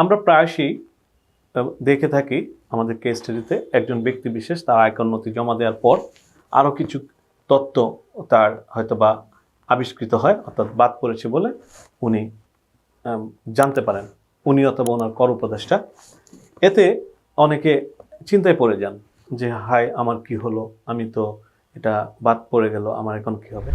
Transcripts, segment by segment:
আমরা প্রায়শই দেখে থাকি আমাদের কেস স্টাডিতে একজন ব্যক্তি বিশেষ তার আয়কর নথি জমা দেওয়ার পর আরও কিছু তথ্য তার হয়তোবা আবিষ্কৃত হয়, অর্থাৎ বাদ পড়েছে বলে উনি জানতে পারেন, উনি অথবা ওনার কর উপদেষ্টা। এতে অনেকে চিন্তায় পড়ে যান যে হায় আমার কি হলো, আমি তো এটা বাদ পড়ে গেল, আমার এখন কি হবে।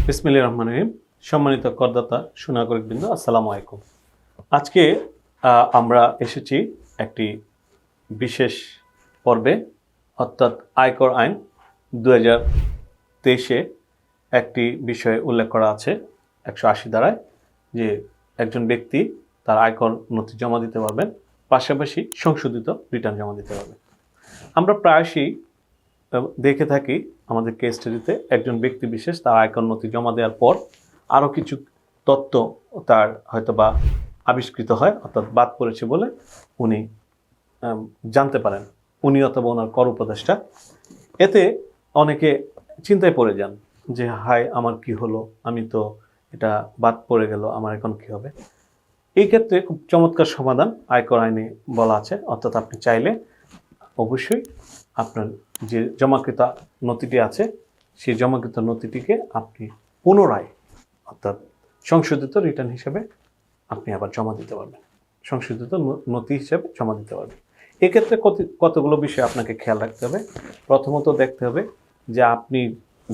বিসমিল্লাহির রহমানির রহিম। সম্মানিত করদাতা সুনাগরিকবৃন্দ, আসসালামু আলাইকুম। আজকে আমরা এসেছি একটি বিশেষ পর্বে, অর্থাৎ আয়কর আইন 2023-এ একটি বিষয়ে উল্লেখ করা আছে 180 ধারায়, যে একজন ব্যক্তি তার আয়কর নথি জমা দিতে পারবেন, পাশাপাশি সংশোধিত রিটার্ন জমা দিতে পারবেন। আমরা প্রায়শই দেখে থাকি আমাদের কেস স্টাডিতে একজন ব্যক্তি বিশেষ তার আয়কর নথি জমা দেওয়ার পর আরও কিছু তথ্য তার হয়তোবা আবিষ্কৃত হয়, অর্থাৎ বাদ পড়েছে বলে উনি জানতে পারেন, উনি অথবা ওনার কর উপদেষ্টা। এতে অনেকে চিন্তায় পড়ে যান যে হায় আমার কি হলো, আমি তো এটা বাদ পড়ে গেল, আমার এখন কি হবে। এই ক্ষেত্রে খুব চমৎকার সমাধান আয়কর আইনে বলা আছে, অর্থাৎ আপনি চাইলে অবশ্যই আপনার যে জমাকৃত নথিটি আছে সেই জমাকৃত নথিটিকে আপনি পুনরায়, অর্থাৎ সংশোধিত রিটার্ন হিসেবে আপনি আবার জমা দিতে পারবেন, সংশোধিত নথি হিসেবে জমা দিতে পারবেন। এক্ষেত্রে কতগুলো বিষয় আপনাকে খেয়াল রাখতে হবে। প্রথমত দেখতে হবে যে আপনি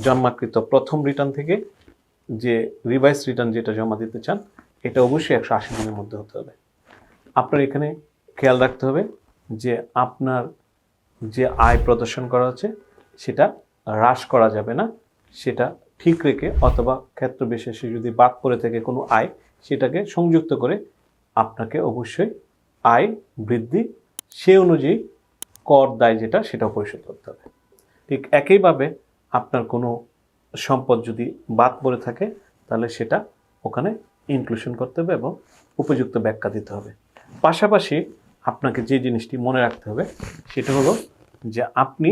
জন্মাকৃত প্রথম রিটার্ন থেকে যে রিভাইস রিটার্ন যেটা জমা দিতে চান এটা অবশ্যই 180 দিনের মধ্যে হতে হবে। আপনার এখানে খেয়াল রাখতে হবে যে আপনার যে আয় প্রদর্শন করা হচ্ছে সেটা হ্রাস করা যাবে না, সেটা ঠিক রেখে, অথবা ক্ষেত্র বিশেষে যদি বাদ পড়ে থাকে কোনো আয় সেটাকে সংযুক্ত করে আপনাকে অবশ্যই আয় বৃদ্ধি সে অনুযায়ী কর দায় যেটা সেটাও পরিশোধ করতে হবে। ঠিক একইভাবে আপনার কোনো সম্পদ যদি বাদ পড়ে থাকে তাহলে সেটা ওখানে ইনক্লুশন করতে হবে এবং উপযুক্ত ব্যাখ্যা দিতে হবে। পাশাপাশি আপনাকে যে জিনিসটি মনে রাখতে হবে সেটা হলো যে আপনি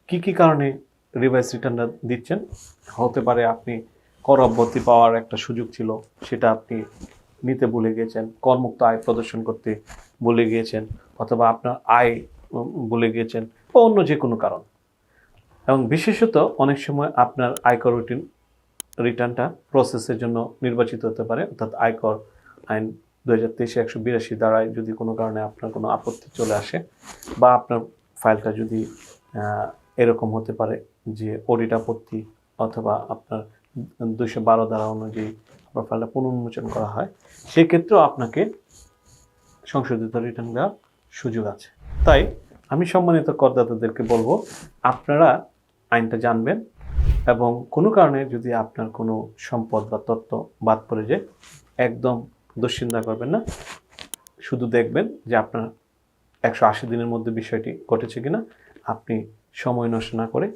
কি কি কারণে রিভাইস রিটার্নটা দিচ্ছেন। হতে পারে আপনি কর অব্যাহতি পাওয়ার একটা সুযোগ ছিল, সেটা আপনি নিতে ভুলে গিয়েছেন, করমুক্ত আয় প্রদর্শন করতে ভুলে গিয়েছেন, অথবা আপনার আয় ভুলে গিয়েছেন, বা অন্য যে কোনো কারণ। এবং বিশেষত অনেক সময় আপনার আয়কর রিটার্নটা প্রসেসের জন্য নির্বাচিত হতে পারে, অর্থাৎ আয়কর আইন 2023-182 দ্বারায় যদি কোনো কারণে আপনার কোনো আপত্তি চলে আসে, বা আপনার ফাইলটা যদি এরকম হতে পারে যে অডিট আপত্তি, অথবা আপনার 212 ধারা অনুযায়ী আপনার ফাইলটা পুনর্মোচন করা হয়, সেক্ষেত্রেও আপনাকে সংশোধিত রিটার্ন দেওয়ার সুযোগ আছে। তাই আমি সম্মানিত করদাতাদেরকে বলবো আপনারা আইনটা জানবেন, এবং কোনো কারণে যদি আপনার কোনো সম্পদ বা তথ্য বাদ পড়ে যায় একদম দুশ্চিন্তা করবেন না, শুধু দেখবেন যে আপনার 180 দিনের মধ্যে বিষয়টি ঘটেছে কিনা। আপনি সময় নষ্ট না করে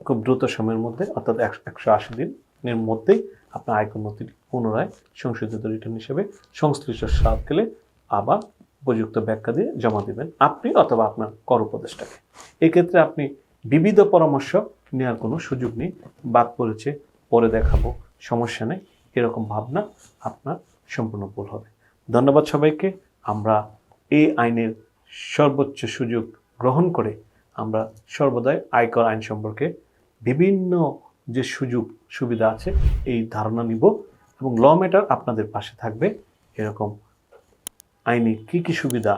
খুব দ্রুত সময়ের মধ্যে, অর্থাৎ 180 দিনের মধ্যেই আপনার আয়কর নথিটি পুনরায় সংশোধিত রিটার্ন হিসেবে সংশ্লিষ্ট সার্কেলে আবার উপযুক্ত ব্যাখ্যা দিয়ে জমা দেবেন, আপনি অথবা আপনার কর উপদেষ্টাকে। এক্ষেত্রে আপনি বিবিধ পরামর্শ নেওয়ার কোনো সুযোগ নেই। বাদ পড়েছে পরে দেখাবো, সমস্যা নেই, এরকম ভাবনা আপনার সম্পূর্ণ ভুল হবে। ধন্যবাদ সবাইকে। আমরা এই আইনের সর্বোচ্চ সুযোগ গ্রহণ করে আমরা সর্বদাই আয়কর আইন সম্পর্কে বিভিন্ন যে সুযোগ সুবিধা আছে এই ধারণা নিব, এবং ল ম্যাটার আপনাদের পাশে থাকবে। এরকম আইনি কী কী সুবিধা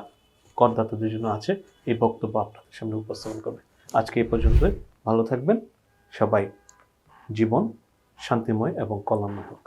করদাতাদের জন্য আছে এই বক্তব্য আপনাদের সামনে উপস্থাপন করবে। আজকে এই পর্যন্তই। ভালো থাকবেন সবাই। জীবন শান্তিময় এবং কল্যাণময় হোক।